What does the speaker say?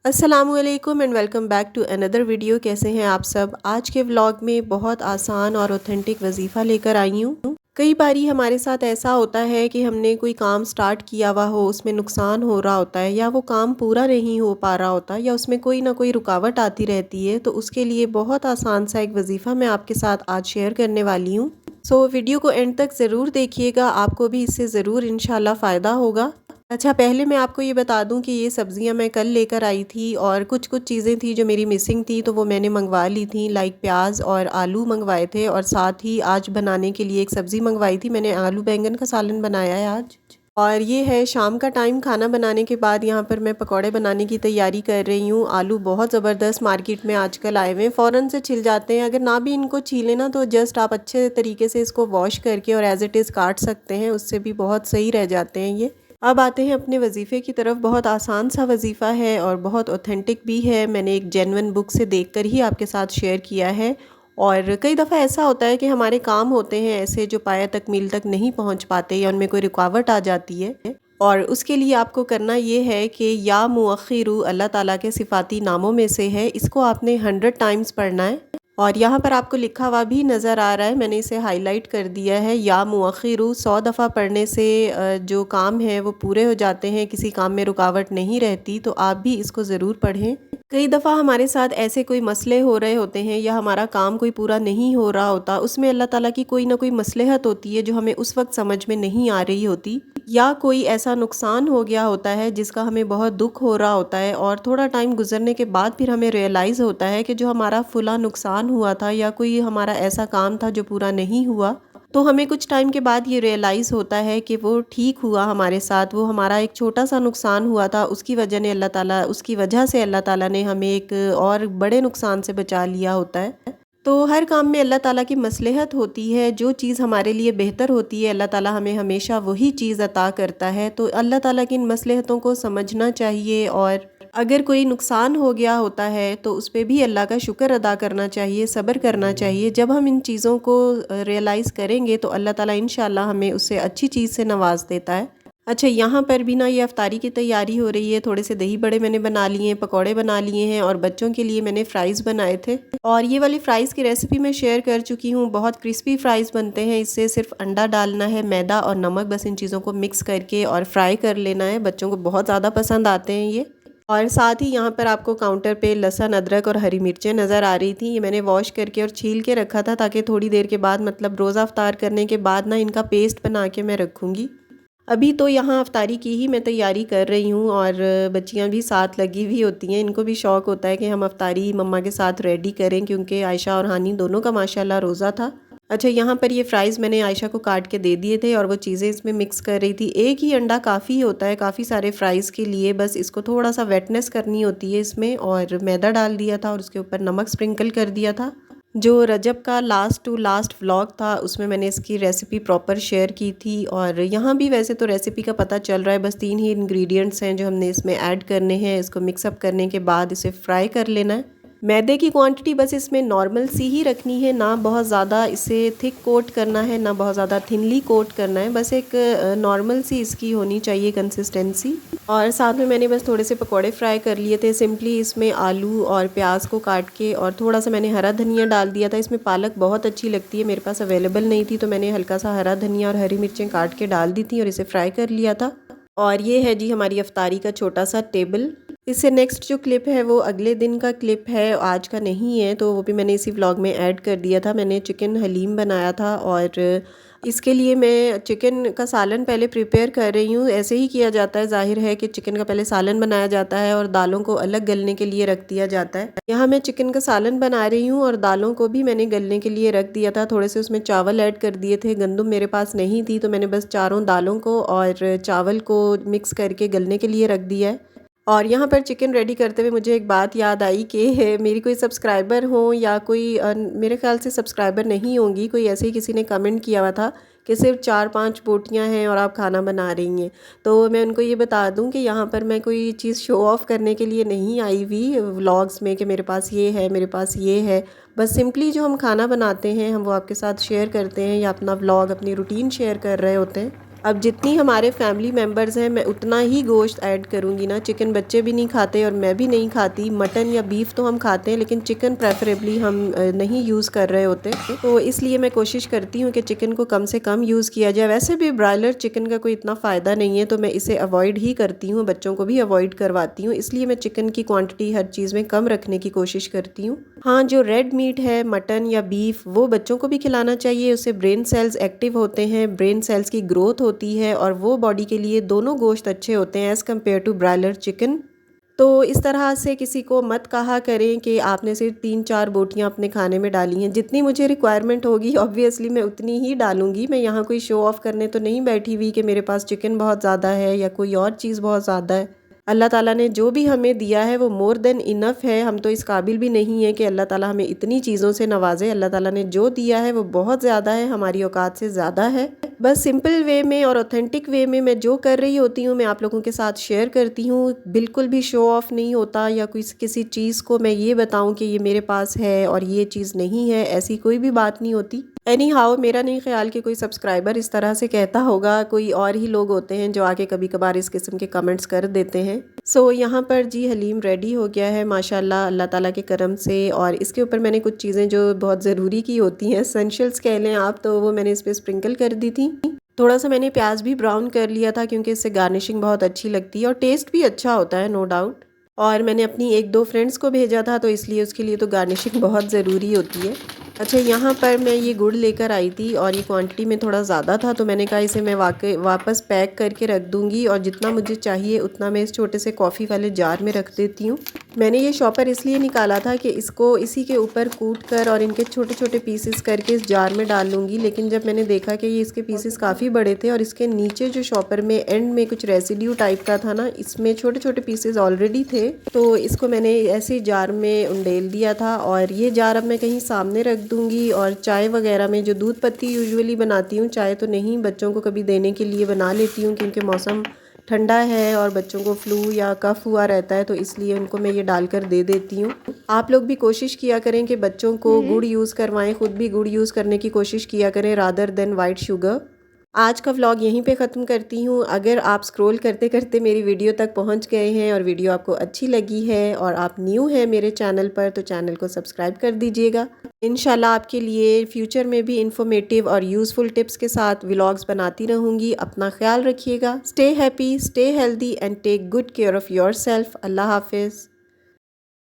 अस्सलामुअलैकुम and welcome back to another video. कैसे हैं आप सब। आज के व्लॉग में बहुत आसान और ऑथेंटिक वजीफ़ा लेकर आई हूँ। कई बारी हमारे साथ ऐसा होता है कि हमने कोई काम स्टार्ट किया हुआ हो, उसमें नुकसान हो रहा होता है या वो काम पूरा नहीं हो पा रहा होता या उसमें कोई ना कोई रुकावट आती रहती है। तो उसके लिए बहुत आसान सा एक वजीफ़ा मैं आपके साथ आज शेयर करने वाली हूँ। सो वीडियो को एंड तक ज़रूर देखिएगा, आपको भी इससे ज़रूर इंशाल्लाह फ़ायदा होगा। अच्छा, पहले मैं आपको ये बता दूं कि ये सब्ज़ियां मैं कल लेकर आई थी और कुछ चीज़ें थी जो मेरी मिसिंग थी, तो वो मैंने मंगवा ली थी। लाइक प्याज और आलू मंगवाए थे और साथ ही आज बनाने के लिए एक सब्ज़ी मंगवाई थी। मैंने आलू बैंगन का सालन बनाया है आज। और ये है शाम का टाइम, खाना बनाने के बाद यहाँ पर मैं पकौड़े बनाने की तैयारी कर रही हूँ। आलू बहुत ज़बरदस्त मार्केट में आजकल आए हुए हैं, फ़ौरन से छिल जाते हैं। अगर ना भी इनको छीलें ना तो जस्ट आप अच्छे तरीके से इसको वॉश करके और एज़ इट इज़ काट सकते हैं, उससे भी बहुत सही रह जाते हैं ये। अब आते हैं अपने वजीफ़े की तरफ। बहुत आसान सा वजीफ़ा है और बहुत ऑथेंटिक भी है। मैंने एक जेन्युइन बुक से देखकर ही आपके साथ शेयर किया है। और कई दफ़ा ऐसा होता है कि हमारे काम होते हैं ऐसे जो पाया तकमील तक नहीं पहुंच पाते या उनमें कोई रुकावट आ जाती है। और उसके लिए आपको करना ये है कि या मुअख्खिरू अल्लाह ताला के सिफ़ाती नामों में से है, इसको आपने 100 टाइम्स पढ़ना है। और यहाँ पर आपको लिखा हुआ भी नज़र आ रहा है, मैंने इसे हाईलाइट कर दिया है। या मुअख्खिरू 100 दफ़ा पढ़ने से जो काम है वो पूरे हो जाते हैं, किसी काम में रुकावट नहीं रहती। तो आप भी इसको ज़रूर पढ़ें। कई दफ़ा हमारे साथ ऐसे कोई मसले हो रहे होते हैं या हमारा काम कोई पूरा नहीं हो रहा होता, उसमें अल्लाह ताला की कोई ना कोई मसलहत होती है जो हमें उस वक्त समझ में नहीं आ रही होती, या कोई ऐसा नुकसान हो गया होता है जिसका हमें बहुत दुख हो रहा होता है और थोड़ा टाइम गुजरने के बाद फिर हमें रियलाइज़ होता है कि जो हमारा फुला नुकसान हुआ था या कोई हमारा ऐसा काम था जो पूरा नहीं हुआ, तो हमें कुछ टाइम के बाद ये रियलाइज़ होता है कि वो ठीक हुआ हमारे साथ। वो हमारा एक छोटा सा नुकसान हुआ था, उसकी वजह से अल्लाह ताला ने हमें एक और बड़े नुकसान से बचा लिया होता है। तो हर काम में अल्लाह ताला की मसलहत होती है। जो चीज़ हमारे लिए बेहतर होती है अल्लाह ताला हमें हमेशा वही चीज़ अता करता है। तो अल्लाह ताला की इन मसलहतों को समझना चाहिए और अगर कोई नुकसान हो गया होता है तो उस पे भी अल्लाह का शुक्र अदा करना चाहिए, सब्र करना चाहिए। जब हम इन चीज़ों को रियलाइज़ करेंगे तो अल्लाह ताला इंशाल्लाह हमें उससे अच्छी चीज़ से नवाज देता है। अच्छा, यहाँ पर भी ना ये अफ्तारी की तैयारी हो रही है। थोड़े से दही बड़े मैंने बना लिए हैं, पकौड़े बना लिए हैं और बच्चों के लिए मैंने फ़्राइज़ बनाए थे। और ये वाली फ़्राइज़ की रेसिपी मैं शेयर कर चुकी हूँ। बहुत क्रिस्पी फ़्राइज़ बनते हैं। इससे सिर्फ अंडा डालना है, मैदा और नमक, बस इन चीज़ों को मिक्स करके और फ्राई कर लेना है। बच्चों को बहुत ज़्यादा पसंद आते हैं ये। और साथ ही यहाँ पर आपको काउंटर पे लहसुन, अदरक और हरी मिर्चें नज़र आ रही थी। ये मैंने वॉश करके और छील के रखा था ताकि थोड़ी देर के बाद, मतलब रोज़ा अफ्तार करने के बाद ना, इनका पेस्ट बना के मैं रखूँगी। अभी तो यहाँ अफ्तारी की ही मैं तैयारी कर रही हूँ और बच्चियाँ भी साथ लगी हुई होती हैं। इनको भी शौक़ होता है कि हम अफ्तारी मम्मा के साथ रेडी करें, क्योंकि आयशा और हानी दोनों का माशाल्लाह रोज़ा था। अच्छा, यहाँ पर ये फ़्राइज़ मैंने आयशा को काट के दे दिए थे और वो चीज़ें इसमें मिक्स कर रही थी। एक ही अंडा काफ़ी होता है काफ़ी सारे फ़्राइज़ के लिए, बस इसको थोड़ा सा वेटनेस करनी होती है इसमें। और मैदा डाल दिया था और उसके ऊपर नमक स्प्रिंकल कर दिया था। जो रजब का लास्ट टू लास्ट व्लॉग था उसमें मैंने इसकी रेसिपी प्रॉपर शेयर की थी। और यहाँ भी वैसे तो रेसिपी का पता चल रहा है, बस 3 ही इंग्रेडिएंट्स हैं जो हमने इसमें ऐड करने हैं। इसको मिक्सअप करने के बाद इसे फ्राई कर लेना है। मैदे की क्वांटिटी बस इसमें नॉर्मल सी ही रखनी है, ना बहुत ज़्यादा इसे थिक कोट करना है ना बहुत ज़्यादा थिनली कोट करना है, बस एक नॉर्मल सी इसकी होनी चाहिए कंसिस्टेंसी। और साथ में मैंने बस थोड़े से पकोड़े फ्राई कर लिए थे सिंपली। इसमें आलू और प्याज को काट के और थोड़ा सा मैंने हरा धनिया डाल दिया था। इसमें पालक बहुत अच्छी लगती है, मेरे पास अवेलेबल नहीं थी तो मैंने हल्का सा हरा धनिया और हरी मिर्चें काट के डाल दी थी और इसे फ्राई कर लिया था। और ये है जी हमारी अफ्तारी का छोटा सा टेबल। इससे नेक्स्ट जो क्लिप है वो अगले दिन का क्लिप है, आज का नहीं है, तो वो भी मैंने इसी व्लॉग में ऐड कर दिया था। मैंने चिकन हलीम बनाया था और इसके लिए मैं चिकन का सालन पहले प्रिपेयर कर रही हूँ। ऐसे ही किया जाता है, जाहिर है कि चिकन का पहले सालन बनाया जाता है और दालों को अलग गलने के लिए रख दिया जाता है। यहाँ मैं चिकन का सालन बना रही हूँ और दालों को भी मैंने गलने के लिए रख दिया था। थोड़े से उसमें चावल ऐड कर दिए थे, गंदम मेरे पास नहीं थी तो मैंने बस चारों दालों को और चावल को मिक्स करके गलने के लिए रख दिया है। और यहाँ पर चिकन रेडी करते हुए मुझे एक बात याद आई कि मेरी कोई सब्सक्राइबर हो या कोई मेरे ख्याल से सब्सक्राइबर नहीं होंगी, कोई ऐसे ही किसी ने कमेंट किया हुआ था कि सिर्फ 4-5 बोटियाँ हैं और आप खाना बना रही हैं। तो मैं उनको ये बता दूं कि यहाँ पर मैं कोई चीज़ शो ऑफ़ करने के लिए नहीं आई हुई व्लॉग्स में कि मेरे पास ये है, मेरे पास ये है। बस सिंपली जो हम खाना बनाते हैं हम वो आपके साथ शेयर करते हैं या अपना व्लॉग, अपनी रूटीन शेयर कर रहे होते हैं। अब जितनी हमारे फैमिली मेम्बर्स हैं मैं उतना ही गोश्त ऐड करूँगी ना। चिकन बच्चे भी नहीं खाते और मैं भी नहीं खाती। मटन या बीफ तो हम खाते हैं लेकिन चिकन प्रेफरेबली हम नहीं यूज़ कर रहे होते, तो इसलिए मैं कोशिश करती हूँ कि चिकन को कम से कम यूज़ किया जाए। वैसे भी ब्रॉयलर चिकन का कोई इतना फ़ायदा नहीं है, तो मैं इसे अवॉइड ही करती हूँ, बच्चों को भी अवॉइड करवाती हूँ। इसलिए मैं चिकन की क्वांटिटी हर चीज़ में कम रखने की कोशिश करती हूँ। हाँ, जो रेड मीट है, मटन या बीफ, वो बच्चों को भी खिलाना चाहिए। उससे ब्रेन सेल्स एक्टिव होते हैं, ब्रेन सेल्स की ग्रोथ होती है और वो बॉडी के लिए दोनों गोश्त अच्छे होते हैं as compared to broiler chicken. तो इस तरह से किसी को मत कहा करें कि आपने सिर्फ 3-4 बोटियाँ अपने खाने में डाली हैं। जितनी मुझे रिक्वायरमेंट होगी ऑब्वियसली मैं उतनी ही डालूँगी। मैं यहाँ कोई शो ऑफ़ करने तो नहीं बैठी हुई कि मेरे पास चिकन बहुत ज़्यादा है या कोई और चीज़ बहुत ज़्यादा है। अल्लाह ताला ने जो भी हमें दिया है वो मोर देन इनफ है। हम तो इस काबिल भी नहीं है कि अल्लाह ताला हमें इतनी चीज़ों से नवाजे। अल्लाह ताला ने जो दिया है वो बहुत ज़्यादा है, हमारी औकात से ज़्यादा है। बस सिंपल वे में और ऑथेंटिक वे में मैं जो कर रही होती हूँ मैं आप लोगों के साथ शेयर करती हूँ। बिल्कुल भी शो ऑफ नहीं होता या किसी चीज़ को मैं ये बताऊँ कि ये मेरे पास है और ये चीज़ नहीं है, ऐसी कोई भी बात नहीं होती। एनी हाउ, मेरा नहीं ख्याल कि कोई सब्सक्राइबर इस तरह से कहता होगा। कोई और ही लोग होते हैं जो आके कभी कभार इस किस्म के कमेंट्स कर देते हैं। सो यहाँ पर जी हलीम रेडी हो गया है माशाल्लाह अल्लाह ताला के करम से। और इसके ऊपर मैंने कुछ चीज़ें जो बहुत ज़रूरी की होती हैं, एसेंशियल्स कह लें आप, तो वो मैंने इस पर स्प्रिंकल कर दी थी। थोड़ा सा मैंने प्याज भी ब्राउन कर लिया था क्योंकि इससे गार्निशिंग बहुत अच्छी लगती है और टेस्ट भी अच्छा होता है, नो डाउट। और मैंने अपनी 1-2 फ्रेंड्स को भेजा था तो इसलिए उसके लिए तो गार्निशिंग बहुत ज़रूरी होती है। अच्छा, यहाँ पर मैं ये गुड़ लेकर आई थी और ये क्वांटिटी में थोड़ा ज़्यादा था तो मैंने कहा इसे मैं वापस पैक करके रख दूँगी और जितना मुझे चाहिए उतना मैं इस छोटे से कॉफ़ी वाले जार में रख देती हूँ। मैंने ये शॉपर इसलिए निकाला था कि इसको इसी के ऊपर कूट कर और इनके छोटे छोटे पीसेस करके इस जार में डाल लूँगी। लेकिन जब मैंने देखा कि ये इसके पीसेस काफ़ी बड़े थे और इसके नीचे जो शॉपर में एंड में कुछ रेसिड्यू टाइप का था ना, इसमें छोटे छोटे पीसेस ऑलरेडी थे, तो इसको मैंने ऐसे जार में उंडेल दिया था। और ये जार अब मैं कहीं सामने रख दूँगी। और चाय वगैरह में जो दूध पत्ती यूजुअली बनाती हूँ, चाय तो नहीं, बच्चों को कभी देने के लिए बना लेती हूँ क्योंकि मौसम ठंडा है और बच्चों को फ्लू या कफ हुआ रहता है, तो इसलिए उनको मैं ये डालकर दे देती हूँ। आप लोग भी कोशिश किया करें कि बच्चों को गुड़ यूज़ करवाएं, खुद भी गुड़ यूज़ करने की कोशिश किया करें रादर देन वाइट शुगर। आज का व्लॉग यहीं पे ख़त्म करती हूँ। अगर आप स्क्रॉल करते करते मेरी वीडियो तक पहुँच गए हैं और वीडियो आपको अच्छी लगी है और आप न्यू हैं मेरे चैनल पर, तो चैनल को सब्सक्राइब कर दीजिएगा। इंशाल्लाह आपके लिए फ्यूचर में भी इंफॉर्मेटिव और यूज़फुल टिप्स के साथ व्लॉग्स बनाती रहूँगी। अपना ख्याल रखिएगा। Stay happy, stay healthy and take good care of yourself. Allah हाफिज़।